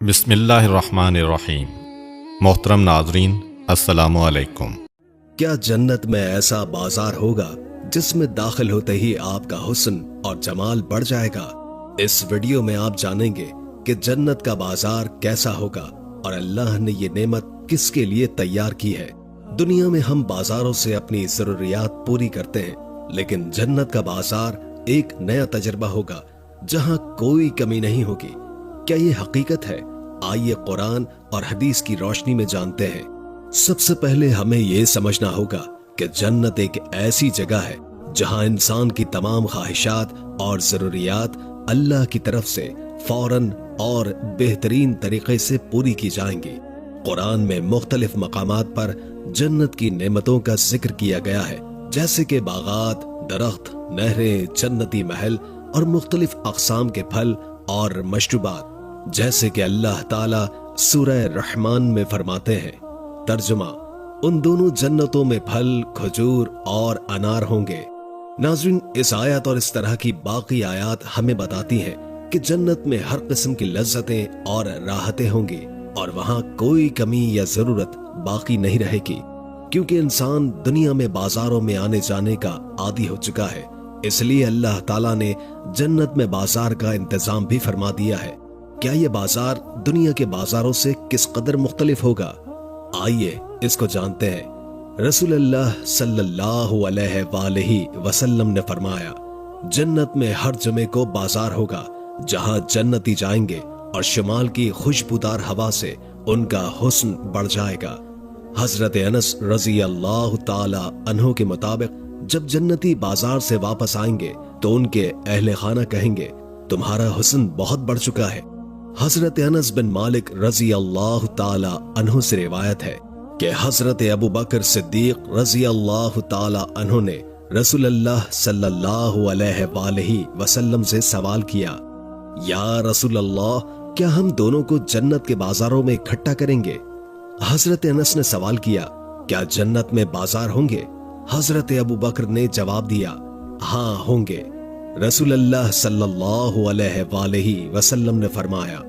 बिस्मिल्लाहिर्रहमानिर्रहीम। मोहतरम नाजरीन, अस्सलाम वालेकुम। क्या जन्नत में ऐसा बाजार होगा जिसमें दाखिल होते ही आपका हुस्न और जमाल बढ़ जाएगा? इस वीडियो में आप जानेंगे कि जन्नत का बाजार कैसा होगा और अल्लाह ने ये नेमत किसके लिए तैयार की है। दुनिया में हम बाजारों से अपनी जरूरियात पूरी करते हैं, लेकिन जन्नत का बाजार एक नया तजुर्बा होगा जहां कोई कमी नहीं होगी। क्या ये हकीकत है? आइए कुरान और हदीस की रोशनी में जानते हैं। सबसे पहले हमें ये समझना होगा कि जन्नत एक ऐसी जगह है जहां इंसान की तमाम ख्वाहिशात और जरूरियात अल्लाह की तरफ से फौरन और बेहतरीन तरीके से पूरी की जाएंगी। कुरान में मुख्तलिफ मकामात पर जन्नत की नेमतों का जिक्र किया गया है, जैसे कि बागात, दरख्त, नहरें, जन्नती महल और मुख्तलिफ अक़साम के फल और मशरूबात, जैसे कि अल्लाह ताला सूरह रहमान में फरमाते हैं। तर्जुमा, उन दोनों जन्नतों में फल, खजूर और अनार होंगे। नाज़रीन, इस आयत और इस तरह की बाकी आयत हमें बताती हैं कि जन्नत में हर किस्म की लज्जतें और राहतें होंगी और वहां कोई कमी या जरूरत बाकी नहीं रहेगी, क्योंकि इंसान दुनिया में बाजारों में आने जाने का आदी हो चुका है। इसलिए अल्लाह ताला ने जन्नत में बाजार का इंतजाम भी फरमा दिया है। क्या ये बाजार दुनिया के बाजारों से किस कदर मुख्तलिफ होगा? आइए इसको जानते हैं। रसूलुल्लाह सल्लल्लाहु अलैहि वसल्लम ने फरमाया, जन्नत में हर जुमे को बाजार होगा जहां जन्नती जाएंगे और शुमाल की खुशबूदार हवा से उनका हुस्न बढ़ जाएगा। हजरत अनस रजी अल्लाह ताला अन्हो के मुताबिक जब जन्नती बाजार से वापस आएंगे तो उनके अहले खाना कहेंगे, तुम्हारा हुस्न बहुत बढ़ चुका है। हजरत अनस बिन मालिक रजी अल्लाह ताला अन्हो से रिवायत है कि हजरत अबू बकर सिद्दीक रजी अल्लाह ताला अन्हो ने रसूलुल्लाह सल्लल्लाहु अलैहि वसल्लम से सवाल किया, या रसूलल्लाह, क्या हम दोनों को जन्नत के बाजारों में इकट्ठा करेंगे? हजरत अनस ने सवाल किया, क्या जन्नत में बाजार होंगे? हजरत अबू बकर ने जवाब दिया, हाँ होंगे। रसूलुल्लाह सल्लल्लाहु अलैहि वसल्लम ने फरमाया,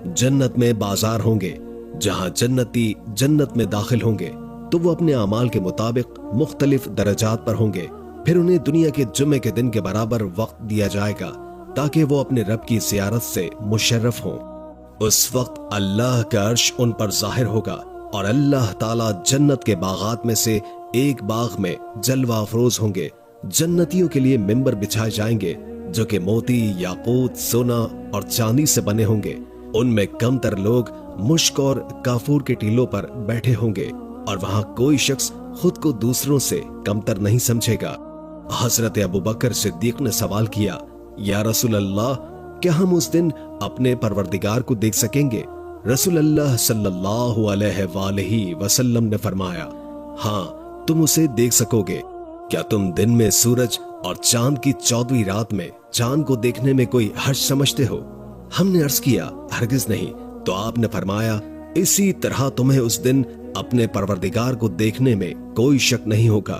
जन्नत में बाजार होंगे जहां जन्नती जन्नत में दाखिल होंगे तो वो अपने अमाल के मुताबिक मुख्तलिफ दर्जात पर होंगे। फिर उन्हें दुनिया के जुमे के दिन के बराबर वक्त दिया जाएगा ताकि वो अपने रब की ज़ियारत से मुशर्रफ हों। उस वक्त अल्लाह का अर्श उन पर जाहिर होगा और अल्लाह ताला जन्नत के बागात में से एक बाग में जलवा अफरोज होंगे। जन्नतियों के लिए मिंबर बिछाए जाएंगे जो कि मोती, याकूत, सोना और चांदी से बने होंगे। उनमें कमतर लोग मुश्क और काफूर के टीलों पर बैठे होंगे और वहां कोई शख्स खुद को दूसरों से कमतर नहीं समझेगा। हजरत अबू बकर सिद्दीक ने सवाल किया, या रसूल अल्लाह, क्या हम उस दिन अपने परवरदिगार को देख सकेंगे? रसूलुल्लाह सल्लल्लाहु अलैहि वसल्लम ने फरमाया, हाँ तुम उसे देख सकोगे। क्या तुम दिन में सूरज और चांद की 14वीं रात में चांद को देखने में कोई हर्ज समझते हो? हमने अर्ज किया, हरगिज नहीं। तो आपने फरमाया, इसी तरह तुम्हें उस दिन अपने परवरदिगार को देखने में कोई शक नहीं होगा।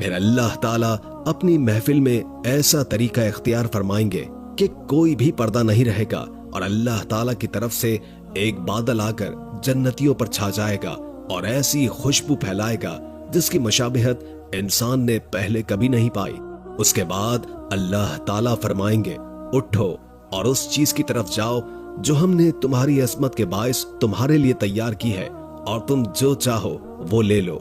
फिर अल्लाह ताला अपनी महफिल में ऐसा तरीका इख्तियार फरमाएंगे कि कोई भी पर्दा नहीं रहेगा और अल्लाह ताला की तरफ से एक बादल आकर जन्नतियों पर छा जाएगा और ऐसी खुशबू फैलाएगा जिसकी मुशाबिहत इंसान ने पहले कभी नहीं पाई। उसके बाद अल्लाह ताला फरमाएंगे, उठो और उस चीज की तरफ जाओ जो हमने तुम्हारी अस्मत के बायस तुम्हारे लिए तैयार की है और तुम जो चाहो वो ले लो।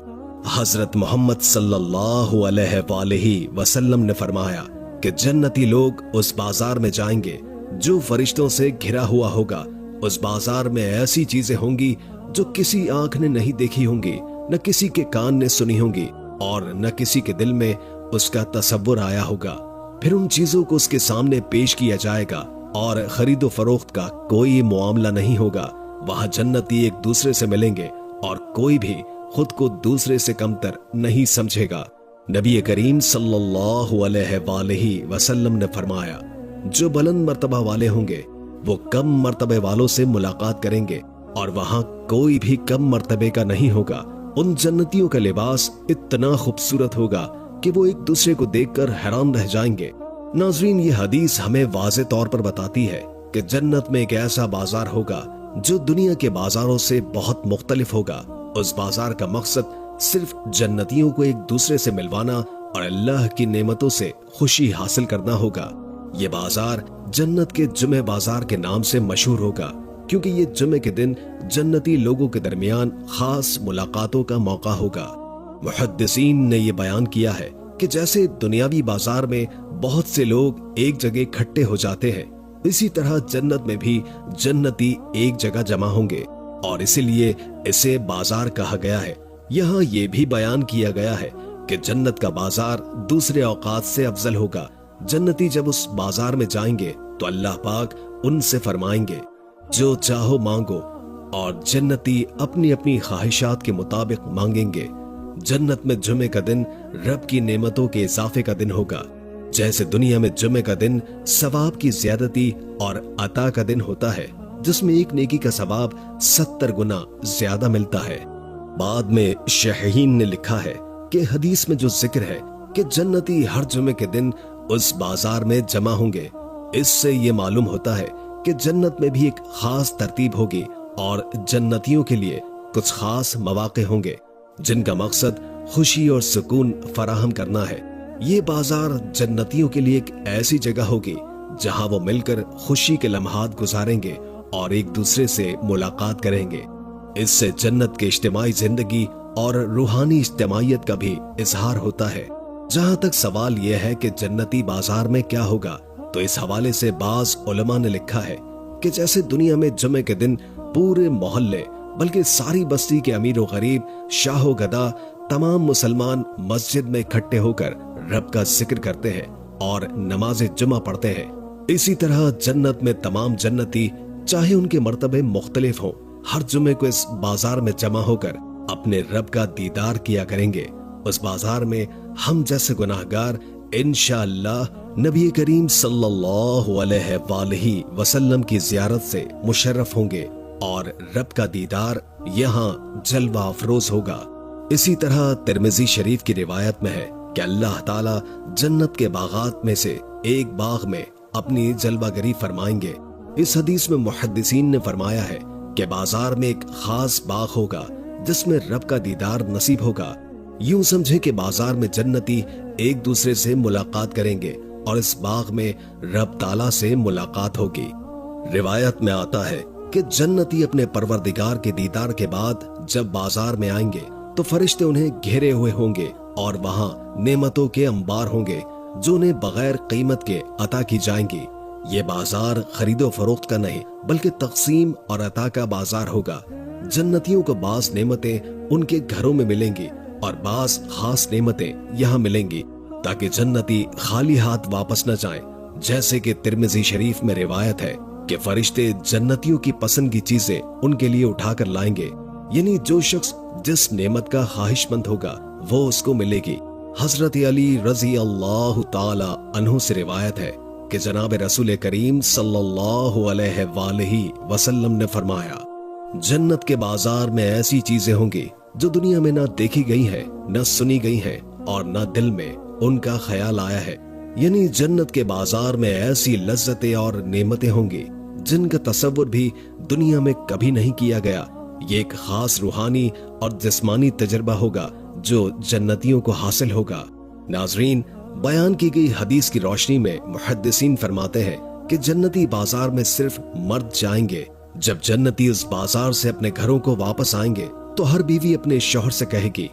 हजरत मोहम्मद सल्लल्लाहु अलैहि वसल्लम ने फरमाया कि जन्नती लोग उस बाजार में जाएंगे जो फरिश्तों से घिरा हुआ होगा। उस बाजार में ऐसी चीजें होंगी जो किसी आंख ने नहीं देखी होंगी, न किसी के कान ने सुनी होंगी और न किसी के दिल में उसका तसव्वुर आया होगा। फिर उन चीजों को उसके सामने पेश किया जाएगा और खरीदो फरोख्त का कोई मामला नहीं होगा। वहां जन्नती एक दूसरे से मिलेंगे और कोई भी खुद को दूसरे से कमतर नहीं समझेगा। नबी करीम सल्लल्लाहु अलैहि वसल्लम ने फरमाया, जो बुलंद मर्तबा वाले होंगे वो कम मर्तबे वालों से मुलाकात करेंगे और वहां कोई भी कम मर्तबे का नहीं होगा। उन जन्नतियों का लिबास इतना खूबसूरत होगा कि वो एक दूसरे को देखकर हैरान रह जाएंगे। नाज़रीन, ये हदीस हमें वाज़े तौर पर बताती है कि जन्नत में एक ऐसा बाजार होगा جو دنیا کے بازاروں سے بہت مختلف ہوگا۔ اس بازار کا مقصد صرف جنتیوں کو ایک دوسرے سے ملوانا اور اللہ کی نعمتوں سے خوشی حاصل کرنا ہوگا۔ یہ بازار جنت کے جمعہ بازار کے نام سے مشہور ہوگا، کیونکہ یہ جمعے کے دن جنتی لوگوں کے درمیان خاص ملاقاتوں کا موقع ہوگا۔ محدثین نے یہ بیان کیا ہے کہ جیسے دنیاوی بازار میں بہت سے لوگ ایک جگہ اکٹھے ہو جاتے ہیں، اسی طرح جنت میں بھی جنتی ایک جگہ جمع ہوں گے، اور اسی لیے اسے بازار کہا گیا ہے۔ یہاں یہ بھی بیان کیا گیا ہے کہ جنت کا بازار دوسرے اوقات سے افضل ہوگا۔ جنتی جب اس بازار میں جائیں گے تو اللہ پاک ان سے فرمائیں گے جو چاہو مانگو، اور جنتی اپنی اپنی خواہشات کے مطابق مانگیں گے۔ جنت میں جمعے کا دن رب کی نعمتوں کے اضافے کا دن ہوگا، جیسے دنیا میں جمعے کا دن ثواب کی زیادتی اور عطا کا دن ہوتا ہے، جس میں ایک نیکی کا ثواب 70 گنا زیادہ ملتا ہے۔ بعد میں شیخین نے لکھا ہے کہ حدیث میں جو ذکر ہے کہ جنتی ہر جمعے کے دن اس بازار میں جمع ہوں گے، اس سے یہ معلوم ہوتا ہے کہ جنت میں بھی ایک خاص ترتیب ہوگی اور جنتیوں کے لیے کچھ خاص مواقع ہوں گے جن کا مقصد خوشی اور سکون فراہم کرنا ہے۔ یہ بازار جنتیوں کے لیے ایک ایسی جگہ ہوگی جہاں وہ مل کر خوشی کے لمحات گزاریں گے اور ایک دوسرے سے ملاقات کریں گے۔ اس سے جنت کے اجتماعی زندگی اور روحانی اجتماعیت کا بھی اظہار ہوتا ہے۔ جہاں تک سوال یہ ہے کہ جنتی بازار میں کیا ہوگا، تو اس حوالے سے بعض علماء نے لکھا ہے کہ جیسے دنیا میں جمعے کے دن پورے محلے بلکہ ساری بستی کے امیر و غریب، شاہ و گدا، تمام مسلمان مسجد میں اکٹھے ہو کر رب کا ذکر کرتے ہیں اور نماز جمعہ پڑھتے ہیں، اسی طرح جنت میں تمام جنتی چاہے ان کے مرتبے مختلف ہوں، ہر جمعے کو اس بازار میں جمع ہو کر اپنے رب کا دیدار کیا کریں گے۔ اس بازار میں ہم جیسے گناہگار انشاءاللہ نبی کریم صلی اللہ علیہ وآلہ وسلم کی زیارت سے مشرف ہوں گے اور رب کا دیدار یہاں جلوہ افروز ہوگا۔ اسی طرح ترمذی شریف کی روایت میں ہے کہ اللہ تعالی جنت کے باغات میں سے ایک باغ میں اپنی جلوہ گری فرمائیں گے۔ اس حدیث میں محدثین نے فرمایا ہے کہ بازار میں ایک خاص باغ ہوگا جس میں رب کا دیدار نصیب ہوگا۔ یوں سمجھے کہ بازار میں جنتی ایک دوسرے سے ملاقات کریں گے اور اس باغ میں رب تعالیٰ سے ملاقات ہوگی۔ روایت میں آتا ہے کہ جنتی اپنے پروردگار کے دیدار کے بعد جب بازار میں آئیں گے تو فرشتے انہیں گھیرے ہوئے ہوں گے اور وہاں نعمتوں کے انبار ہوں گے جو انہیں بغیر قیمت کے عطا کی جائیں گی۔ یہ بازار خرید و فروخت کا نہیں بلکہ تقسیم اور عطا کا بازار ہوگا۔ جنتیوں کو بعض نعمتیں ان کے گھروں میں ملیں گی اور بعض خاص نعمتیں یہاں ملیں گی تاکہ جنتی خالی ہاتھ واپس نہ جائیں، جیسے کہ ترمذی شریف میں روایت ہے کہ فرشتے جنتیوں کی پسند کی چیزیں ان کے لیے اٹھا کر لائیں گے، یعنی جو شخص جس نعمت کا خواہش مند ہوگا وہ اس کو ملے گی۔ حضرت علی رضی اللہ تعالی عنہ سے روایت ہے کہ جناب رسول کریم صلی اللہ علیہ وآلہ وسلم نے فرمایا، جنت کے بازار میں ایسی چیزیں ہوں گی جو دنیا میں نہ دیکھی گئی ہیں، نہ سنی گئی ہیں اور نہ دل میں ان کا خیال آیا ہے، یعنی جنت کے بازار میں ایسی لذتیں اور نعمتیں ہوں گی جن کا تصور بھی دنیا میں کبھی نہیں کیا گیا۔ یہ ایک خاص روحانی اور جسمانی تجربہ ہوگا جو جنتیوں کو حاصل ہوگا۔ ناظرین، بیان کی گئی حدیث کی روشنی میں محدثین فرماتے ہیں کہ جنتی بازار میں صرف مرد جائیں گے۔ جب جنتی اس بازار سے اپنے گھروں کو واپس آئیں گے تو ہر بیوی اپنے شوہر سے کہے گی،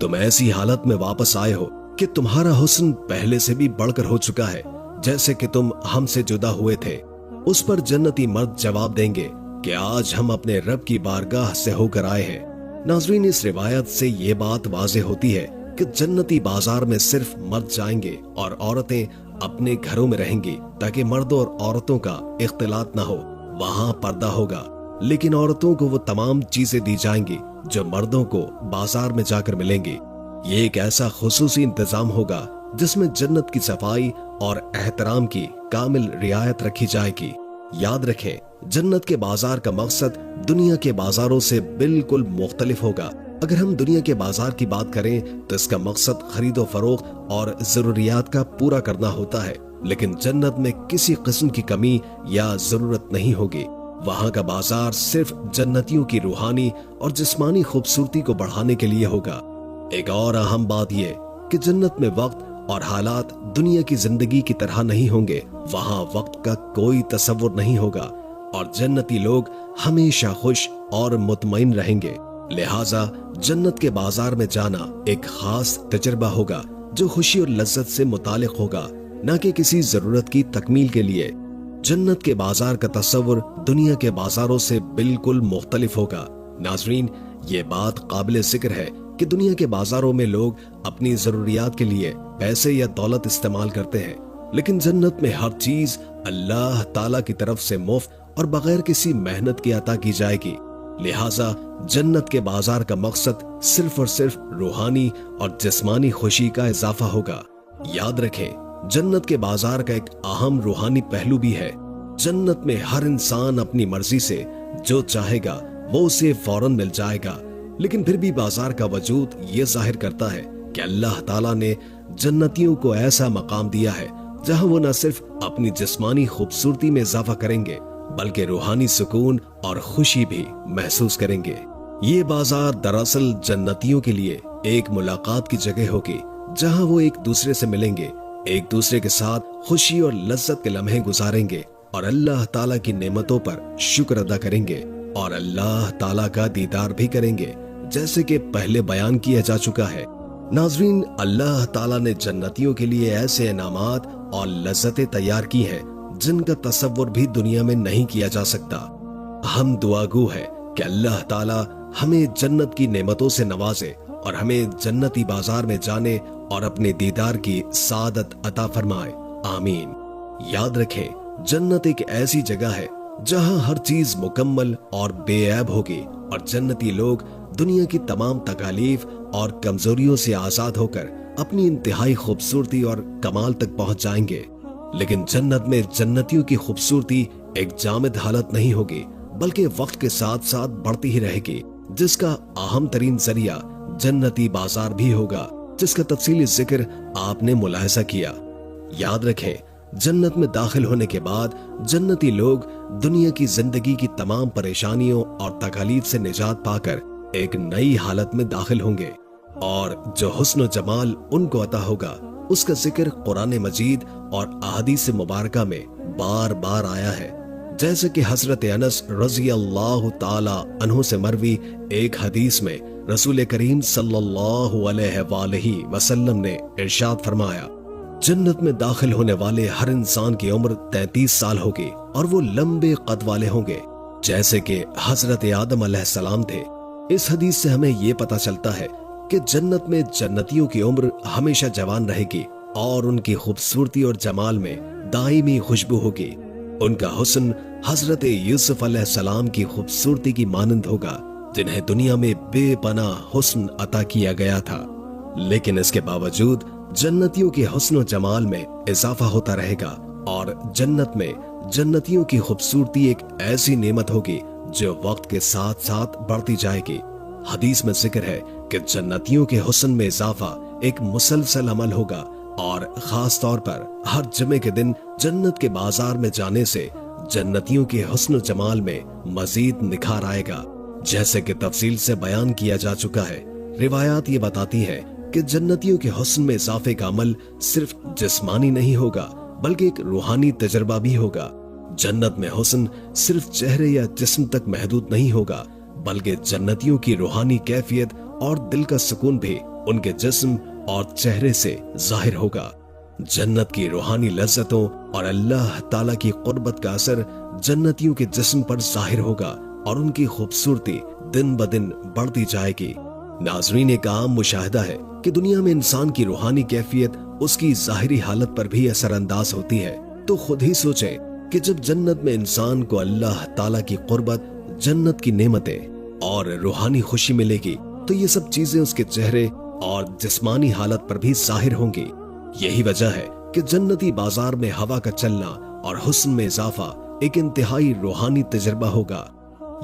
تم ایسی حالت میں واپس آئے ہو کہ تمہارا حسن پہلے سے بھی بڑھ کر ہو چکا ہے جیسے کہ تم ہم سے جدا ہوئے تھے۔ اس پر جنتی مرد جواب دیں گے کہ آج ہم اپنے رب کی بارگاہ سے ہو کر آئے ہیں۔ ناظرین، اس روایت سے یہ بات واضح ہوتی ہے کہ جنتی بازار میں صرف مرد جائیں گے اور عورتیں اپنے گھروں میں رہیں گی تاکہ مردوں اور عورتوں کا اختلاط نہ ہو۔ وہاں پردہ ہوگا، لیکن عورتوں کو وہ تمام چیزیں دی جائیں گی جو مردوں کو بازار میں جا کر ملیں گی۔ یہ ایک ایسا خصوصی انتظام ہوگا جس میں جنت کی صفائی اور احترام کی کامل رعایت رکھی جائے گی۔ یاد رکھیں، جنت کے بازار کا مقصد دنیا کے بازاروں سے بالکل مختلف ہوگا۔ اگر ہم دنیا کے بازار کی بات کریں تو اس کا مقصد خرید و فروخت اور ضروریات کا پورا کرنا ہوتا ہے، لیکن جنت میں کسی قسم کی کمی یا ضرورت نہیں ہوگی۔ वहां का बाजार सिर्फ जन्नतियों की रूहानी और जिस्मानी खूबसूरती को बढ़ाने के लिए होगा। एक और अहम बात यह कि जन्नत में वक्त और हालात दुनिया की जिंदगी की तरह नहीं होंगे। वहां वक्त का कोई तसव्वुर नहीं होगा और जन्नती लोग हमेशा खुश और मुतमईन रहेंगे। लिहाजा जन्नत के बाजार में जाना एक खास तजुर्बा होगा जो खुशी और लज्जत से मुतालिक होगा, न कि किसी जरूरत की तकमील के लिए। जन्नत के बाजार का तस्वुर दुनिया के बाजारों से बिल्कुल मुख्तलिफ होगा। नाजरीन, ये बात काबिल जिक्र है कि दुनिया के बाजारों में लोग अपनी जरूरियात के लिए पैसे या दौलत इस्तेमाल करते हैं, लेकिन जन्नत में हर चीज अल्लाह ताला की तरफ से मुफ्त और बगैर किसी मेहनत की अता की जाएगी। लिहाजा जन्नत के बाजार का मकसद सिर्फ और सिर्फ रूहानी और जिस्मानी खुशी का इजाफा होगा। याद रखें, जन्नत के बाजार का एक अहम रूहानी पहलू भी है। जन्नत में हर इंसान अपनी मर्जी से जो चाहेगा वो उसे फौरन मिल जाएगा, लेकिन फिर भी बाजार का वजूद ये जाहिर करता है कि अल्लाह ताला ने जन्नतियों को ऐसा मकाम दिया है जहां वो न सिर्फ अपनी जिस्मानी खूबसूरती में इजाफा करेंगे बल्कि रूहानी सुकून और खुशी भी महसूस करेंगे। ये बाजार दरअसल जन्नतियों के लिए एक मुलाकात की जगह होगी जहां वो एक दूसरे से मिलेंगे, एक दूसरे के साथ खुशी और लज्जत के लम्हे गुजारेंगे और अल्लाह ताला की नेमतों पर शुक्र अदा करेंगे और अल्लाह ताला का दीदार भी करेंगे, जैसे कि पहले बयान किया जा चुका है। नाजरीन, अल्लाह ताला ने जन्नतियों के लिए ऐसे इनामात और लज्जतें तैयार की हैं जिनका तसव्वुर भी दुनिया में नहीं किया जा सकता। हम दुआगू है कि अल्लाह ताला हमें जन्नत की नेमतों से नवाजे और हमें जन्नती बाजार में जाने और अपने दीदार की सादत अता फरमाए। आमीन। याद रखें, जन्नत एक ऐसी जगह है जहां हर चीज मुकम्मल और बेऐब होगी और जन्नती लोग दुनिया की तमाम तकालीफ और कमजोरियों से आजाद होकर अपनी इंतहाई खूबसूरती और कमाल तक पहुंच जाएंगे। लेकिन जन्नत में जन्नतियों की खूबसूरती एक जामिद हालत नहीं होगी बल्कि वक्त के साथ साथ बढ़ती ही रहेगी, जिसका अहम तरीन जरिया जन्नती बाजार भी होगा, जिसका तफसीली जिक्र आपने मुलाहिजा किया। याद रखें, जन्नत में दाखिल होने के बाद जन्नती लोग दुनिया की जिंदगी की तमाम परेशानियों और तकलीफ से निजात पाकर एक नई हालत में दाखिल होंगे और जो हुस्न जमाल उनको अता होगा उसका जिक्र कुरान मजीद और अहादीस मुबारका में बार बार आया है। जैसे कि हजरत अनस रजी अल्लाह ताला अन्हु से मरवी एक हदीस में रसूल करीम सल्लल्लाहु अलैहि वसल्लम ने इरशाद फरमाया, जन्नत में दाखिल होने वाले हर इंसान की उम्र 33 साल होगी और वो लंबे कद वाले होंगे जैसे कि हजरत आदम अलैहिस्सलाम थे। इस हदीस से हमें ये पता चलता है कि जन्नत में जन्नतियों की उम्र हमेशा जवान रहेगी और उनकी खूबसूरती और जमाल में दायमी खुशबू होगी। उनका हुस्न हजरत यूसुफ अलैहिस्सलाम की खूबसूरती की मानंद होगा, जिन्हें दुनिया में बेपनाह हुस्न अता किया गया था। लेकिन इसके बावजूद जन्नतियों के हुस्न और जमाल में इजाफा होता रहेगा और जन्नत में जन्नतियों की खूबसूरती एक ऐसी नेमत होगी जो वक्त के साथ साथ बढ़ती जाएगी। हदीस में जिक्र है कि जन्नतियों के हुस्न में इजाफा एक मुसलसल अमल होगा और खास तौर पर हर जुमे के दिन जन्नत के बाजार में जाने से जन्नतियों के हुस्न जमाल में मजीद निखार आएगा, जैसे कि तफसील से बयान किया जा चुका है। रिवायात ये बताती है कि जन्नतियों के हुस्न में इजाफे का अमल सिर्फ जिस्मानी नहीं होगा बल्कि एक रूहानी तजर्बा भी होगा। जन्नत में हुस्न सिर्फ चेहरे या जिस्म तक महदूद नहीं होगा बल्कि जन्नतियों की रूहानी कैफियत और दिल का सुकून भी उनके जिस्म और चेहरे से जाहिर होगा। जन्नत की रूहानी लज्जतों और अल्लाह ताला की कुर्बत का असर जन्नतियों के जिस्म पर जाहिर होगा और उनकी खूबसूरती दिन ब दिन बढ़ती जाएगी। नाजरीन, एक आम मुशाहिदा है कि दुनिया में इंसान की रूहानी कैफियत उसकी जाहिरी हालत पर भी असरअंदाज होती है। तो खुद ही सोचें कि जब जन्नत में इंसान को अल्लाह ताला की कुर्बत, जन्नत की नेमतें और रूहानी खुशी मिलेगी तो ये सब चीजें उसके चेहरे और जिस्मानी हालत पर भी जाहिर होंगी। यही वजह है कि जन्नती बाजार में हवा का चलना और हुस्न में इजाफा एक इंतहाई रूहानी तजर्बा होगा।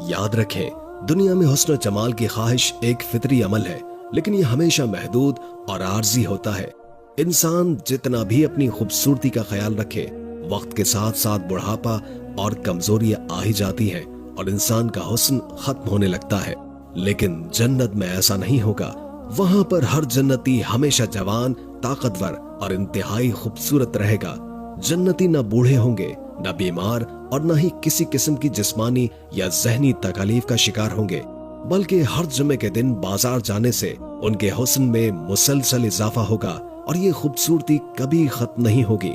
याद रखें, दुनिया में हुस्न जमाल की ख्वाहिश एक फितरी अमल है, लेकिन ये हमेशा महदूद और आर्जी होता है। इंसान जितना भी अपनी खूबसूरती का ख्याल रखे, वक्त के साथ साथ बुढ़ापा और कमजोरियां आ ही जाती हैं और इंसान का हुस्न खत्म होने लगता है। लेकिन जन्नत में ऐसा नहीं होगा। वहां पर हर जन्नती हमेशा जवान, ताकतवर और इंतहाई खूबसूरत रहेगा। जन्नती न बूढ़े होंगे, न बीमार और न ही किसी किस्म की जिस्मानी या जहनी तकलीफ का शिकार होंगे, बल्कि हर जुमे के दिन बाजार जाने से उनके हुस्न में मुसलसल इजाफा होगा और ये खूबसूरती कभी खत्म नहीं होगी।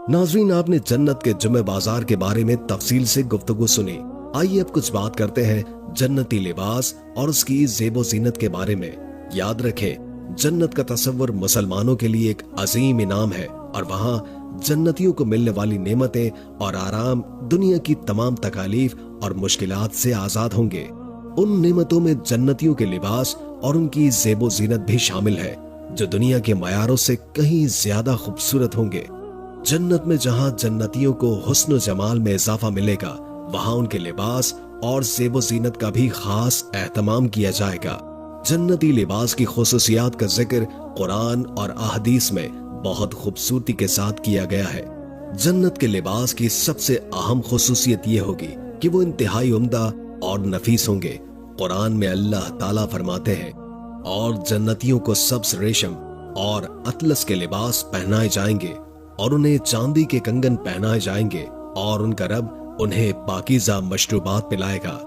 नाज़रीन, आपने जन्नत के जुमे बाजार के बारे में तफसील से गुफ्तगू सुनी। आइए अब कुछ बात करते हैं जन्नती लिबास और उसकी ज़ेबो ज़ीनत के बारे में। याद रखें, जन्नत का तसव्वुर मुसलमानों के लिए एक अजीम इनाम है और वहाँ जन्नतियों को मिलने वाली नेमतें और आराम दुनिया की तमाम तकालीफ और मुश्किलात से आजाद होंगे। उन नेमतों में जन्नतियों के लिबास और उनकी ज़ेबो ज़ीनत भी शामिल है, जो दुनिया के मयारों से कहीं ज्यादा खूबसूरत होंगे। जन्नत में जहाँ जन्नतियों को हुस्न जमाल में इजाफा मिलेगा, वहाँ उनके लिबास और ज़ेबो ज़ीनत का भी खास एहतमाम किया जाएगा। जन्नती लिबास की खुसूसियात का जिक्र कुरान और अहदीस में बहुत खूबसूरती के साथ किया गया है। जन्नत के लिबास की सबसे अहम खुसूसियत ये होगी कि वो इंतहाई उम्दा और नफीस होंगे। कुरान में अल्लाह ताला फरमाते हैं, और जन्नतियों को सब्ज रेशम और अतलस के लिबास पहनाए जाएंगे और उन्हें चांदी के कंगन पहनाए जाएंगे और उनका रब उन्हें पाकीज़ा मशरूबात पिलाएगा।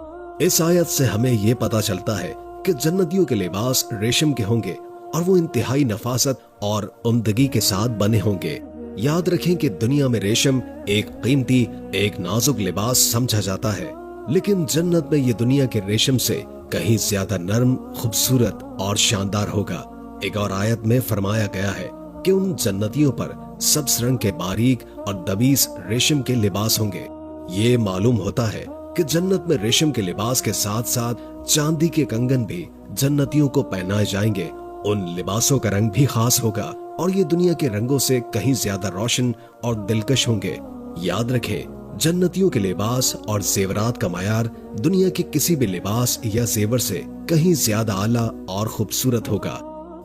इस आयत से हमें ये पता चलता है कि जन्नतियों के लिबास रेशम के होंगे और वो इंतहाई नफासत और उम्दगी के साथ बने होंगे। याद रखें कि दुनिया में रेशम एक कीमती, एक नाजुक लिबास समझा जाता है, लेकिन जन्नत में ये दुनिया के रेशम से कहीं ज्यादा नरम, खूबसूरत और शानदार होगा। एक और आयत में फरमाया गया है कि उन जन्नतियों पर सब्ज रंग के बारीक और दबीस रेशम के लिबास होंगे। ये मालूम होता है कि जन्नत में रेशम के लिबास के साथ साथ चांदी के कंगन भी जन्नतियों को पहनाए जाएंगे। उन लिबासों का रंग भी खास होगा और ये दुनिया के रंगों से कहीं ज्यादा रोशन और दिलकश होंगे। याद रखें, जन्नतियों के लिबास और जेवरात का मयार दुनिया के किसी भी लिबास या जेवर से कहीं ज्यादा आला और खूबसूरत होगा।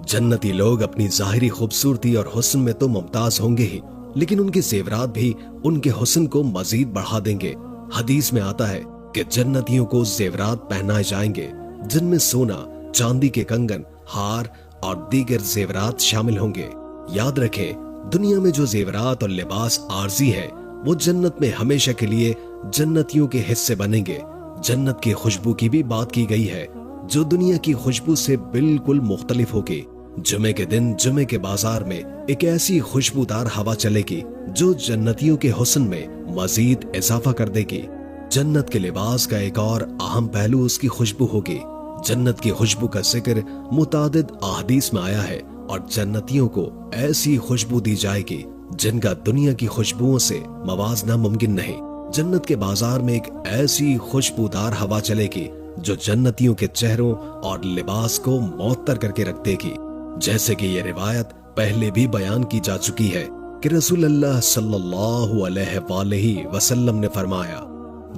जन्नती लोग अपनी जाहिरी खूबसूरती और हुस्न में तो मुमताज होंगे ही, लेकिन उनके जेवरात भी उनके हुस्न को मजीद बढ़ा देंगे। हदीस में आता है कि जन्नतियों को जेवरात पहनाए जाएंगे जिनमें सोना, चांदी के कंगन, हार और दीगर जेवरात शामिल होंगे। याद रखें, दुनिया में जो जेवरात और लिबास आर्जी है, वो जन्नत में हमेशा के लिए जन्नतियों के हिस्से बनेंगे। जन्नत की खुशबू की भी बात की गई है, जो दुनिया की खुशबू से बिल्कुल मुख्तलिफ होगी। जुमे के दिन जुमे के बाजार में एक ऐसी खुशबूदार हवा चलेगी जो जन्नतियों के हुस्न में मजीद इजाफा कर देगी। जन्नत के लिबास का एक और अहम पहलू उसकी खुशबू होगी। जन्नत की खुशबू का जिक्र मुतादिद अहदीस में आया है और जन्नतियों को ऐसी खुशबू दी जाएगी जिनका दुनिया की खुशबुओं से मवाजना मुमकिन नहीं। जन्नत के बाजार में एक ऐसी खुशबूदार हवा चलेगी जो जन्नतियों के चेहरों और लिबास को मुअत्तर करके रख देगी। जैसे कि ये रिवायत पहले भी बयान की जा चुकी है कि रसूलुल्लाह सल्लल्लाहु अलैहि वसल्लम ने फरमाया,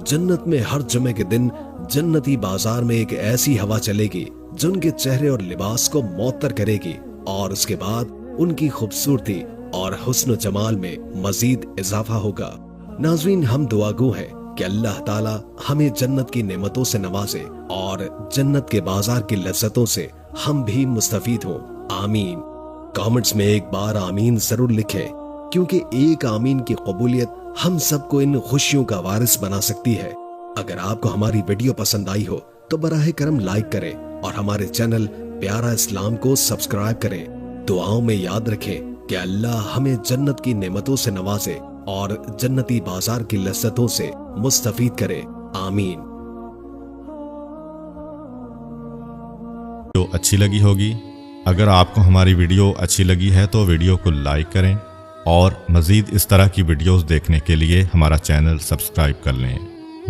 जन्नत में हर जुमे के दिन जन्नती बाजार में एक ऐसी हवा चलेगी जो उनके चेहरे और लिबास को मुअत्तर करेगी और उसके बाद उनकी खूबसूरती और हुस्न जमाल में मजीद इजाफा होगा। नाज़रीन, हम दुआगो हैं कि अल्लाह ताला हमें जन्नत की नेमतों से नवाजे और जन्नत के बाजार की लज्जतों से हम भी मुस्तफीद हों। आमीन। कमेंट्स में एक बार आमीन जरूर लिखें, क्योंकि एक आमीन की कबूलियत हम सबको इन खुशियों का वारिस बना सकती है। अगर आपको हमारी वीडियो पसंद आई हो तो बराहे करम लाइक करें और हमारे चैनल प्यारा इस्लाम को सब्सक्राइब करें। दुआओं में याद रखें कि अल्लाह हमें जन्नत की नेमतों से नवाजे और जन्नती बाजार की लज्जतों से मुस्तफीद करे। आमीन। तो अच्छी लगी होगी। अगर आपको हमारी वीडियो अच्छी लगी है तो वीडियो को लाइक करें और मज़ीद इस तरह की वीडियोस देखने के लिए हमारा चैनल सब्सक्राइब कर लें।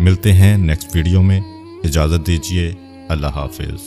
मिलते हैं नेक्स्ट वीडियो में। इजाज़त दीजिए। अल्लाह हाफिज़।